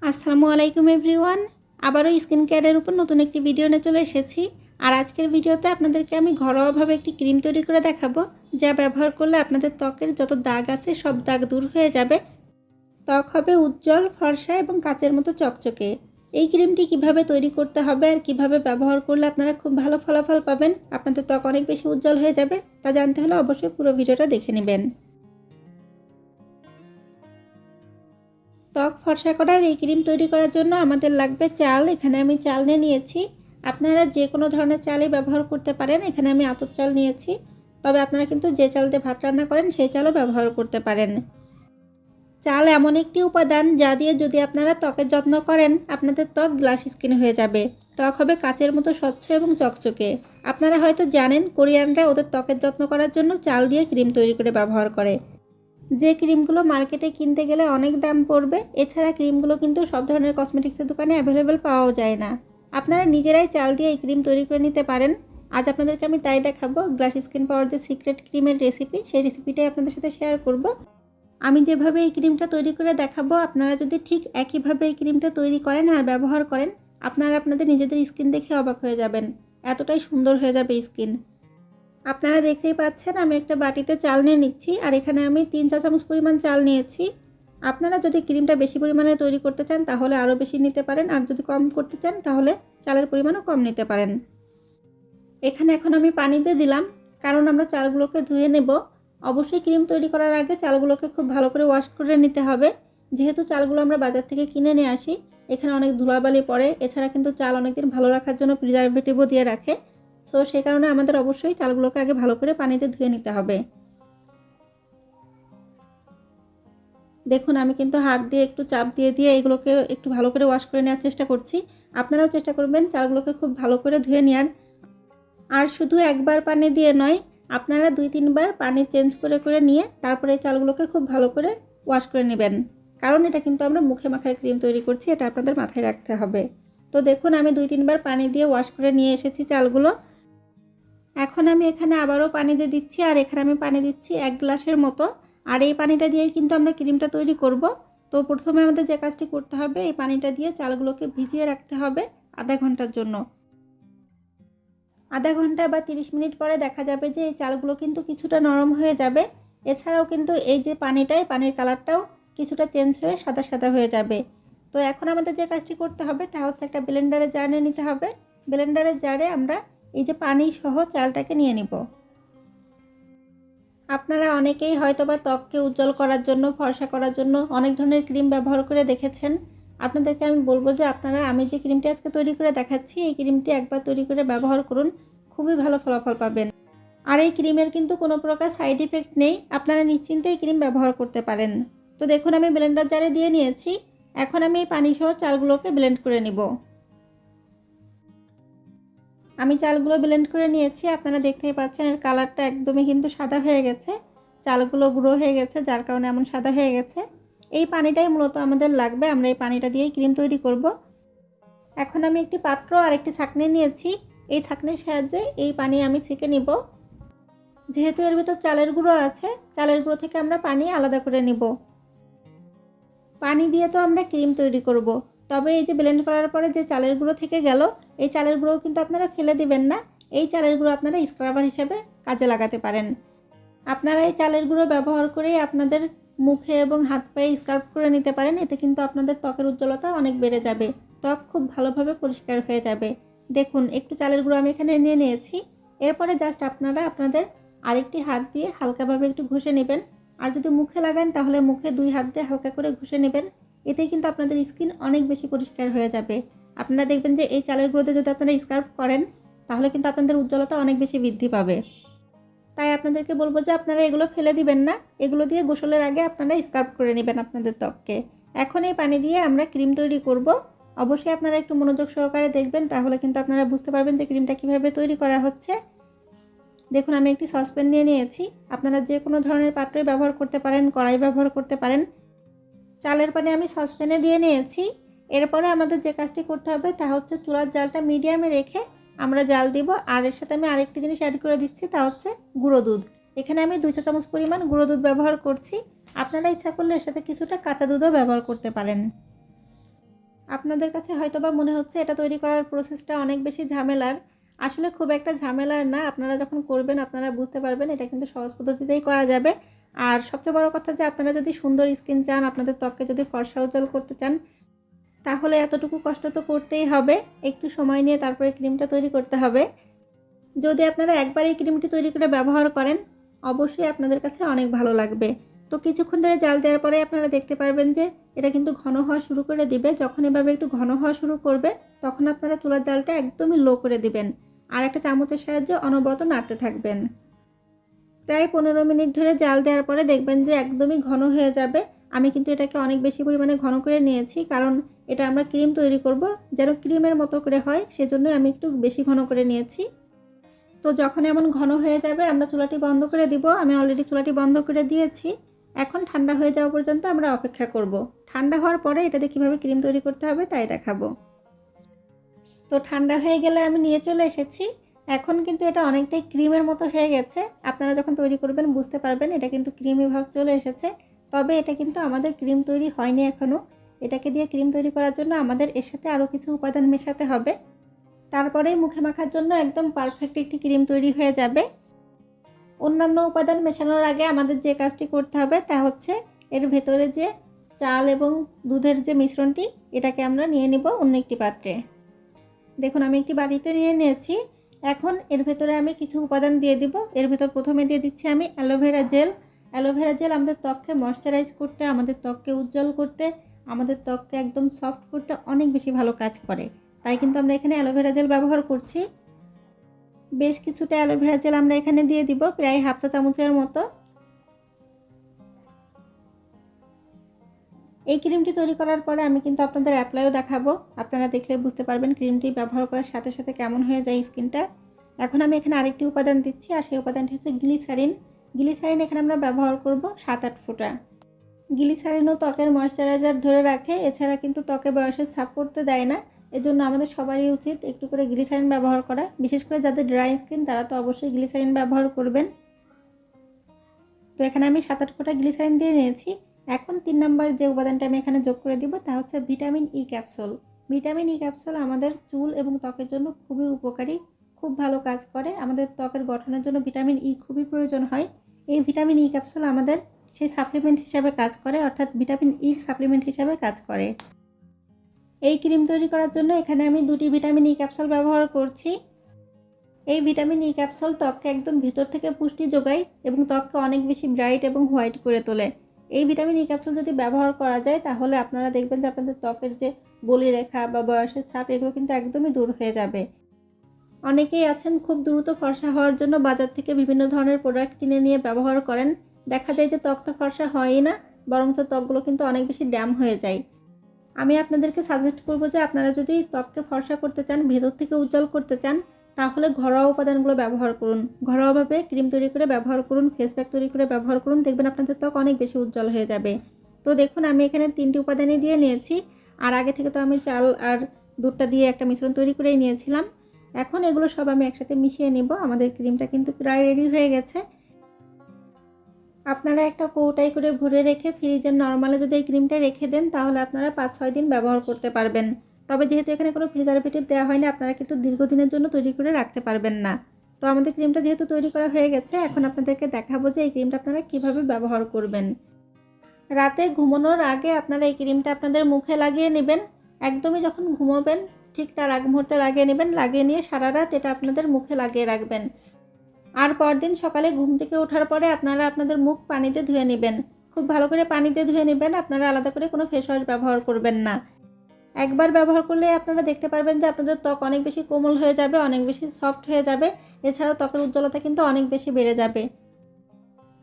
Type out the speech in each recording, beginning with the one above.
আসসালামু আলাইকুম এভরিওয়ান। আবারও স্কিন কেয়ারের উপর নতুন একটি ভিডিও নিয়ে চলে এসেছি। আর আজকের ভিডিওতে আপনাদেরকে আমি ঘরোয়াভাবে একটি ক্রিম তৈরি করে দেখাবো, যা ব্যবহার করলে আপনাদের ত্বকের যত দাগ আছে সব দাগ দূর হয়ে যাবে। ত্বক হবে উজ্জ্বল, ফর্সা এবং কাচের মতো চকচকে। এই ক্রিমটি কিভাবে তৈরি করতে হবে আর কিভাবে ব্যবহার করলে আপনারা খুব ভালো ফলাফল পাবেন, আপনাদের ত্বক অনেক বেশি উজ্জ্বল হয়ে যাবে, তা জানতে হলে অবশ্যই পুরো ভিডিওটা দেখে নেবেন। ত্বক ফর্সা করার এই ক্রিম তৈরি করার জন্য আমাদের লাগবে চাল। এখানে আমি চাল নিয়েছি। আপনারা যে কোনো ধরনের চালই ব্যবহার করতে পারেন। এখানে আমি আতপ চাল নিয়েছি, তবে আপনারা কিন্তু যে চাল দিয়ে ভাত রান্না করেন সেই চালও ব্যবহার করতে পারেন। চাল এমন একটি উপাদান যা দিয়ে যদি আপনারা ত্বকের যত্ন করেন, আপনাদের ত্বক গ্লাস স্কিন হয়ে যাবে। ত্বক হবে কাচের মতো স্বচ্ছ এবং চকচকে। আপনারা হয়তো জানেন, কোরিয়ানরা ওদের ত্বকের যত্ন করার জন্য চাল দিয়ে ক্রিম তৈরি করে ব্যবহার করে। যে ক্রিমগুলো মার্কেটে কিনতে গেলে অনেক দাম পড়বে, এছাড়া ক্রিমগুলো কিন্তু সব ধরনের কসমেটিক্সের দোকানে অ্যাভেলেবেল পাওয়াও যায় না। আপনারা নিজেরাই চাল দিয়ে এই ক্রিম তৈরি করে নিতে পারেন। আজ আপনাদেরকে আমি তাই দেখাবো। গ্লাস স্কিন পাওয়ার যে সিক্রেট ক্রিমের রেসিপি, সেই রেসিপিটাই আপনাদের সাথে শেয়ার করব। আমি যেভাবে এই ক্রিমটা তৈরি করে দেখাবো, আপনারা যদি ঠিক একইভাবে এই ক্রিমটা তৈরি করেন আর ব্যবহার করেন, আপনারা আপনাদের নিজেদের স্কিন দেখে অবাক হয়ে যাবেন। এতটাই সুন্দর হয়ে যাবে স্কিন। আপনারা দেখতেই পাচ্ছেন, আমি একটা বাটিতে চাল নিয়ে নিচ্ছি, আর এখানে আমি 3 চা চামচ পরিমাণ চাল নিয়েছি। আপনারা যদি ক্রিমটা বেশি পরিমাণে তৈরি করতে চান তাহলে আরও বেশি নিতে পারেন, আর যদি কম করতে চান তাহলে চালের পরিমাণও কম নিতে পারেন। এখানে এখন আমি পানিতে দিলাম, কারণ আমরা চালগুলোকে ধুয়ে নেব। অবশ্যই ক্রিম তৈরি করার আগে চালগুলোকে খুব ভালো করে ওয়াশ করে নিতে হবে। যেহেতু চালগুলো আমরা বাজার থেকে কিনে নিয়ে আসি, এখানে অনেক ধুলাবালি পড়ে। এছাড়া কিন্তু চাল অনেকদিন ভালো রাখার জন্য প্রিজারভেটিভও দিয়ে রাখে। সো সেই কারণে আমাদের অবশ্যই চালগুলোকে আগে ভালো করে পানিতে ধুয়ে নিতে হবে। দেখুন, আমি কিন্তু হাত দিয়ে একটু চাপ দিয়ে দিয়ে এগুলোকে একটু ভালো করে ওয়াশ করে নেওয়ার চেষ্টা করছি। আপনারাও চেষ্টা করবেন চালগুলোকে খুব ভালো করে ধুয়ে নেওয়ার। আর শুধু একবার পানি দিয়ে নয়, আপনারা 2-3 বার পানি চেঞ্জ করে করে নিয়ে তারপরে এই চালগুলোকে খুব ভালো করে ওয়াশ করে নেবেন। কারণ এটা কিন্তু আমরা মুখে মাখার ক্রিম তৈরি করছি, এটা আপনাদের মাথায় রাখতে হবে। তো দেখুন, আমি 2-3 বার পানি দিয়ে ওয়াশ করে নিয়ে এসেছি চালগুলো। এখন আমি এখানে আবারও পানি দিয়ে দিচ্ছি, আর এখানে আমি পানি দিচ্ছি 1 গ্লাসের মতো। আর এই পানিটা দিয়েই কিন্তু আমরা ক্রিমটা তৈরি করব। তো প্রথমে আমাদের যে কাজটি করতে হবে, এই পানিটা দিয়ে চালগুলোকে ভিজিয়ে রাখতে হবে আধা ঘন্টার জন্য। আধা ঘন্টা বা 30 মিনিট পরে দেখা যাবে যে এই চালগুলো কিন্তু কিছুটা নরম হয়ে যাবে। এছাড়াও কিন্তু এই যে পানিটাই, পানির কালারটাও কিছুটা চেঞ্জ হয়ে সাদা সাদা হয়ে যাবে। তো এখন আমাদের যে কাজটি করতে হবে তা হচ্ছে একটা ব্লেন্ডারে জার নিয়ে নিতে হবে। ব্লেন্ডারের জারে আমরা এই যে পানি সহ চালটাকে নিয়ে নিব। আপনারা অনেকেই হয়তোবা ত্বককে উজ্জ্বল করার জন্য, ফর্সা করার জন্য অনেক ধরনের ক্রিম ব্যবহার করে দেখেছেন। আপনাদেরকে আমি বলবো যে আপনারা আমি যে ক্রিমটি আজকে তৈরি করে দেখাচ্ছি, এই ক্রিমটি একবার তৈরি করে ব্যবহার করুন, খুবই ভালো ফলাফল পাবেন। আর এই ক্রিমের কিন্তু কোনো প্রকার সাইড ইফেক্ট নেই, আপনারা নিশ্চিন্তে এই ক্রিম ব্যবহার করতে পারেন। তো দেখুন, আমি ব্লেন্ডার জারে দিয়ে নিয়েছি। এখন আমি এই পানি সহ চালগুলোকে ব্লেন্ড করে নিব। আমি চালগুলো ব্লেন্ড করে নিয়েছি। আপনারা দেখতেই পাচ্ছেন এর কালারটা একদমই কিন্তু সাদা হয়ে গেছে। চালগুলো গুঁড়ো হয়ে গেছে, যার কারণে এমন সাদা হয়ে গেছে। এই পানিটাই মূলত আমাদের লাগবে, আমরা এই পানিটা দিয়েই ক্রিম তৈরি করব। এখন আমি একটি পাত্র আর একটি ছাঁকনি নিয়েছি। এই ছাঁকনির সাহায্যে এই পানি আমি ছেঁকে নিব। যেহেতু এর ভিতর চালের গুঁড়ো আছে, চালের গুঁড়ো থেকে আমরা পানি আলাদা করে নিব। পানি দিয়ে তো আমরা ক্রিম তৈরি করব, তবে এই যে ব্লেন্ড করার পরে যে চালের গুঁড়ো থেকে গেল, এই চালের গুঁড়ো কিন্তু আপনারা ফেলে দিবেন না। এই চালের গুঁড়ো আপনারা স্ক্রাবার হিসেবে কাজে লাগাতে পারেন। আপনারা এই চালের গুঁড়ো ব্যবহার করেই আপনাদের মুখে এবং হাত পায়ে স্ক্রাব করে নিতে পারেন। এতে কিন্তু আপনাদের ত্বকের উজ্জ্বলতা অনেক বেড়ে যাবে, ত্বক খুব ভালোভাবে পরিষ্কার হয়ে যাবে। দেখুন, একটু চালের গুঁড়ো আমি এখানে নিয়ে নিয়েছি। এরপরে জাস্ট আপনারা আপনাদের আরেকটি হাত দিয়ে হালকাভাবে একটু ঘষে নেবেন। আর যদি মুখে লাগান তাহলে মুখে 2 হাত দিয়ে হালকা করে ঘষে নেবেন। এতেই কিন্তু আপনাদের স্কিন অনেক বেশি পরিষ্কার হয়ে যাবে। আপনারা দেখবেন যে এই চালের গুঁড়োতে যদি আপনারা স্ক্রাব করেন তাহলে কিন্তু আপনাদের উজ্জ্বলতা অনেক বেশি বৃদ্ধি পাবে। তাই আপনাদেরকে বলবো যে আপনারা এগুলো ফেলে দিবেন না, এগুলো দিয়ে গোসলের আগে আপনারা স্ক্রাব করে নেবেন আপনাদের ত্বককে। এখন এই পানি দিয়ে আমরা ক্রিম তৈরি করব। অবশ্যই আপনারা একটু মনোযোগ সহকারে দেখবেন, তাহলে কিন্তু আপনারা বুঝতে পারবেন যে ক্রিমটা কীভাবে তৈরি করা হচ্ছে। দেখুন, আমি একটি সসপ্যান নিয়ে নিয়েছি। আপনারা যে কোনো ধরনের পাত্রই ব্যবহার করতে পারেন, কড়াই ব্যবহার করতে পারেন। চালের পানি আমি সসপ্যানে দিয়ে নিয়েছি। এরপরে আমাদের যে কাজটি করতে হবে তা হচ্ছে চুলার জালটা মিডিয়ামে রেখে আমরা জাল দিব। আর এর সাথে আমি আরেকটি জিনিস অ্যাড করে দিচ্ছি, তা হচ্ছে গুঁড়ো দুধ। এখানে আমি 2 চা চামচ পরিমাণ গুঁড়ো দুধ ব্যবহার করছি। আপনারা ইচ্ছা করলে এর সাথে কিছুটা কাঁচা দুধও ব্যবহার করতে পারেন। আপনাদের কাছে হয়তোবা মনে হচ্ছে এটা তৈরি করার প্রসেসটা অনেক বেশি ঝামেলার। আসলে খুব একটা ঝামেলার না। আপনারা যখন করবেন আপনারা বুঝতে পারবেন এটা কিন্তু সহজ পদ্ধতিতেই করা যাবে। আর সবচেয়ে বড় কথা যে আপনারা যদি সুন্দর স্কিন চান, আপনাদের ত্বককে যদি ফর্সা উজ্জ্বল করতে চান, তাহলে এতটুকু কষ্ট তো করতেই হবে। একটু সময় নিয়ে তারপরে ক্রিমটা তৈরি করতে হবে। যদি আপনারা একবার এই ক্রিমটি তৈরি করে ব্যবহার করেন, অবশ্যই আপনাদের কাছে অনেক ভালো লাগবে। তো কিছুক্ষণ ধরে জাল দেওয়ার পরে আপনারা দেখতে পারবেন যে এটা কিন্তু ঘন হওয়া শুরু করে দিবে। যখন এভাবে একটু ঘন হওয়া শুরু করবে, তখন আপনারা চুলার জালটা একদমই লো করে দিবেন আর একটা চামচের সাহায্যে অনবরত নাড়তে থাকবেন। প্রায় 15 মিনিট ধরে জাল দেওয়ার পরে দেখবেন যে একদমই ঘন হয়ে যাবে। আমি কিন্তু এটাকে অনেক বেশি পরিমাণে ঘন করে নিয়েছি, কারণ এটা আমরা ক্রিম তৈরি করব, যেন ক্রিমের মতো করে হয়, সেজন্যই আমি একটু বেশি ঘন করে নিয়েছি। তো যখন এমন ঘন হয়ে যাবে আমরা চুলাটি বন্ধ করে দিব। আমি অলরেডি চুলাটি বন্ধ করে দিয়েছি। এখন ঠান্ডা হয়ে যাওয়া পর্যন্ত আমরা অপেক্ষা করব। ঠান্ডা হওয়ার পরে এটাতে কীভাবে ক্রিম তৈরি করতে হবে তাই দেখাবো। তো ঠান্ডা হয়ে গেলে আমি নিয়ে চলে এসেছি। এখন কিন্তু এটা অনেকটাই ক্রিমের মতো হয়ে গেছে। আপনারা যখন তৈরি করবেন বুঝতে পারবেন এটা কিন্তু ক্রিমি ভাব চলে এসেছে। তবে এটা কিন্তু আমাদের ক্রিম তৈরি হয়নি এখনও। এটাকে দিয়ে ক্রিম তৈরি করার জন্য আমাদের এর সাথে আরও কিছু উপাদান মেশাতে হবে। তারপরেই মুখে মাখার জন্য একদম পারফেক্ট একটি ক্রিম তৈরি হয়ে যাবে। অন্যান্য উপাদান মেশানোর আগে আমাদের যে কাজটি করতে হবে তা হচ্ছে এর ভেতরে যে চাল এবং দুধের যে মিশ্রণটি, এটাকে আমরা নিয়ে নিব অন্য একটি পাত্রে। দেখুন আমি একটি বাটিতে নিয়ে নিয়েছি। এখন এর ভেতরে আমি কিছু উপাদান দিয়ে দিব। এর ভেতর প্রথমে দিয়ে দিচ্ছি আমি অ্যালোভেরা জেল। অ্যালোভেরা জেল আমাদের ত্বককে ময়শ্চারাইজ করতে, আমাদের ত্বককে উজ্জ্বল করতে, আমাদের ত্বককে একদম সফট করতে অনেক বেশি ভালো কাজ করে। তাই কিন্তু আমরা এখানে অ্যালোভেরা জেল ব্যবহার করছি। বেশ কিছুটা অ্যালোভেরা জেল আমরা এখানে দিয়ে দিব, প্রায় হাফ চা চামচের মতো। এই ক্রিমটি তৈরি করার পরে আমি কিন্তু আপনাদের অ্যাপ্লাইও দেখাবো। আপনারা দেখলে বুঝতে পারবেন ক্রিমটি ব্যবহার করার সাথে সাথে কেমন হয়ে যায় স্কিনটা। এখন আমি এখানে আরেকটি উপাদান দিচ্ছি, আর সেই উপাদানটি হচ্ছে গ্লিসারিন। গ্লিসারিন এখানে আমরা ব্যবহার করব 7-8 ফোঁটা। গ্লিসারিনও ত্বকের ময়শ্চারাইজার ধরে রাখে, এছাড়া কিন্তু ত্বকে বয়সের ছাপ পড়তে দেয় না। এজন্য আমাদের সবারই উচিত একটু করে গ্লিসারিন ব্যবহার করা। বিশেষ করে যাদের ড্রাই স্কিন তারা তো অবশ্যই গ্লিসারিন ব্যবহার করবেন। তো এখানে আমি 7-8 ফোঁটা গ্লিসারিন দিয়ে নিয়েছি। এখন 3 নম্বর যে উপাদানটা আমি এখানে যোগ করে দিব তা হচ্ছে vitamin E capsule. Vitamin E capsule আমাদের চুল এবং ত্বকের জন্য খুবই উপকারী, খুব ভালো কাজ করে। আমাদের ত্বকের গঠনের জন্য ভিটামিন ই খুবই প্রয়োজন হয়। এই ভিটামিন ই ক্যাপসুল আমাদের সেই সাপ্লিমেন্ট হিসাবে কাজ করে, অর্থাৎ ভিটামিন ইর সাপ্লিমেন্ট হিসাবে কাজ করে। এই ক্রিম তৈরি করার জন্য এখানে আমি 2টি ভিটামিন ই ক্যাপসুল ব্যবহার করছি। এই ভিটামিন ই ক্যাপসুল ত্বককে একদম ভিতর থেকে পুষ্টি যোগায় এবং ত্বককে অনেক বেশি ব্রাইট এবং হোয়াইট করে তোলে। এই ভিটামিন ই ক্যাপসুল যদি ব্যবহার করা যায় তাহলে আপনারা দেখবেন যে আপনাদের ত্বকের যে বলিরেখা বা বয়সের ছাপ এগুলো কিন্তু একদমই দূর হয়ে যাবে। অনেকেই আছেন খুব দ্রুত ফর্সা হওয়ার জন্য বাজার থেকে বিভিন্ন ধরনের প্রোডাক্ট কিনে নিয়ে ব্যবহার করেন। দেখা যায় যে ত্বক তো ফর্সা হয়ই না, বরঞ্চ ত্বকগুলো কিন্তু অনেক বেশি ড্যাম হয়ে যায়। আমি আপনাদেরকে সাজেস্ট করব যে আপনারা যদি ত্বককে ফর্সা করতে চান, ভেতর থেকে উজ্জ্বল করতে চান, তাহলে ঘরোয়া উপাদানগুলো ব্যবহার করুন। ঘরোয়াভাবে ক্রিম তৈরি করে ব্যবহার করুন, ফেস প্যাক তৈরি করে ব্যবহার করুন, দেখবেন আপনাদের ত্বক অনেক বেশি উজ্জ্বল হয়ে যাবে। তো দেখুন আমি এখানে 3টি উপাদানই দিয়ে নিয়েছি, আর আগে থেকে তো আমি চাল আর দুধটা দিয়ে একটা মিশ্রণ তৈরি করেই নিয়েছিলাম। এখন এগুলো সব আমি একসাথে মিশিয়ে নেব। আমাদের ক্রিমটা কিন্তু প্রায় রেডি হয়ে গেছে। আপনারা একটা কৌটায় করে ভরে রেখে ফ্রিজের নরমালে যদি এই ক্রিমটা রেখে দেন তাহলে আপনারা 5-6 দিন ব্যবহার করতে পারবেন। তবে যেহেতু এখানে কোনো প্রিজারভেটিভ দেওয়া হয়নি, আপনারা কিন্তু দীর্ঘদিনের জন্য তৈরি করে রাখতে পারবেন না। তো আমাদের ক্রিমটা যেহেতু তৈরি করা হয়ে গেছে, এখন আপনাদেরকে দেখাবো যে এই ক্রিমটা আপনারা কিভাবে ব্যবহার করবেন। রাতে ঘুমানোর আগে আপনারা এই ক্রিমটা আপনাদের মুখে লাগিয়ে নেবেন। একদমই যখন ঘুমোবেন ঠিক তার আগ মুহূর্তে লাগিয়ে নেবেন। লাগিয়ে নিয়ে সারা রাত এটা আপনাদের মুখে লাগিয়ে রাখবেন। আর পরদিন সকালে ঘুম থেকে ওঠার পরে আপনারা আপনাদের মুখ পানিতে ধুয়ে নেবেন। খুব ভালো করে পানিতে ধুয়ে নেবেন। আপনারা আলাদা করে কোনো ফেস ওয়াশ ব্যবহার করবেন না। একবার ব্যবহার করলে আপনারা দেখতে পারবেন যে আপনাদের ত্বক অনেক বেশি কোমল হয়ে যাবে, অনেক বেশি সফট হয়ে যাবে। এছাড়াও ত্বকের উজ্জ্বলতা কিন্তু অনেক বেশি বেড়ে যাবে।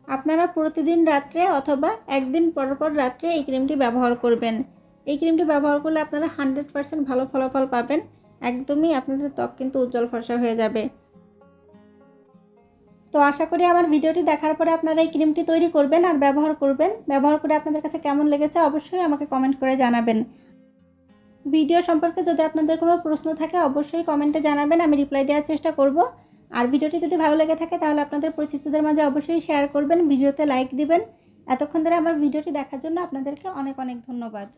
আপনারা প্রতিদিন রাত্রে অথবা একদিন পর পর রাত্রে এই ক্রিমটি ব্যবহার করবেন। এই ক্রিমটি ব্যবহার করলে আপনারা 100% ভালো ফলাফল পাবেন। একদমই আপনাদের ত্বক কিন্তু উজ্জ্বল ফর্সা হয়ে যাবে। তো আশা করি আমার ভিডিওটি দেখার পরে আপনারা এই ক্রিমটি তৈরি করবেন আর ব্যবহার করবেন। ব্যবহার করে আপনাদের কাছে কেমন লেগেছে অবশ্যই আমাকে কমেন্ট করে জানাবেন। ভিডিও সম্পর্কে যদি আপনাদের কোনো প্রশ্ন থাকে অবশ্যই কমেন্টে জানাবেন, আমি রিপ্লাই দেওয়ার চেষ্টা করব। আর ভিডিওটি যদি ভালো লেগে থাকে তাহলে আপনাদের পরিচিতদের মাঝে অবশ্যই শেয়ার করবেন, ভিডিওতে লাইক দিবেন। এতক্ষণ ধরে আমার ভিডিওটি দেখার জন্য আপনাদেরকে অনেক অনেক ধন্যবাদ।